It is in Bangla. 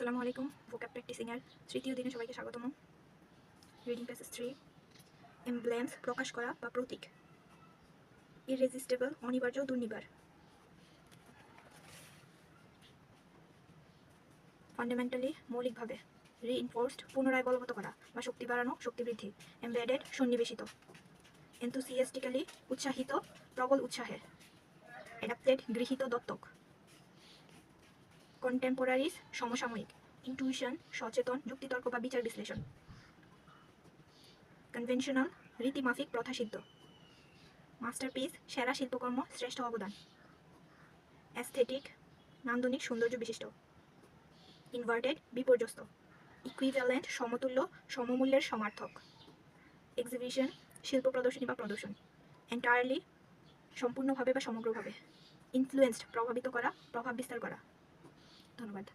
আসসালামু আলাইকুম। ভোকাব প্র্যাকটিসিং এর তৃতীয় দিনে সবাইকে স্বাগতম। Reading passage 3। এমব্লেমস প্রকাশ করা বা প্রতীক। ইররেজিস্টেবল অনিবার্য, দুর্নিবার। ফান্ডামেন্টালি মৌলিকভাবে। রিইনফোর্সড পুনরায় বলবৎ করা বা শক্তি বাড়ানো, শক্তি বৃদ্ধি। এমবেডেড সন্নিবেশিত। এনথুসিয়াস্টিক্যালি উৎসাহিত, প্রবল উৎসাহে। অ্যাডাপ্টেড গৃহীত, দত্তক। কন্টেম্পোরারিজ সমসাময়িক। ইনটুইশন সচেতন, যুক্তিতর্ক বা বিচার বিশ্লেষণ। কনভেনশনাল রীতিমাফিক, প্রথাসিদ্ধ। মাস্টারপিস সেরা শিল্পকর্ম, শ্রেষ্ঠ অবদান। অ্যাস্থেটিক নান্দনিক, সৌন্দর্য বিশিষ্ট। ইনভার্টেড বিপর্যস্ত। ইকুইভ্যালেন্ট সমতুল্য, সমমূল্যের সমার্থক। এক্সিবিশন শিল্প প্রদর্শনী বা প্রদর্শন। এন্টায়ারলি সম্পূর্ণভাবে বা সমগ্রভাবে। ইনফ্লুয়েন্সড প্রভাবিত করা, প্রভাব বিস্তার করা। ধন্যবাদ।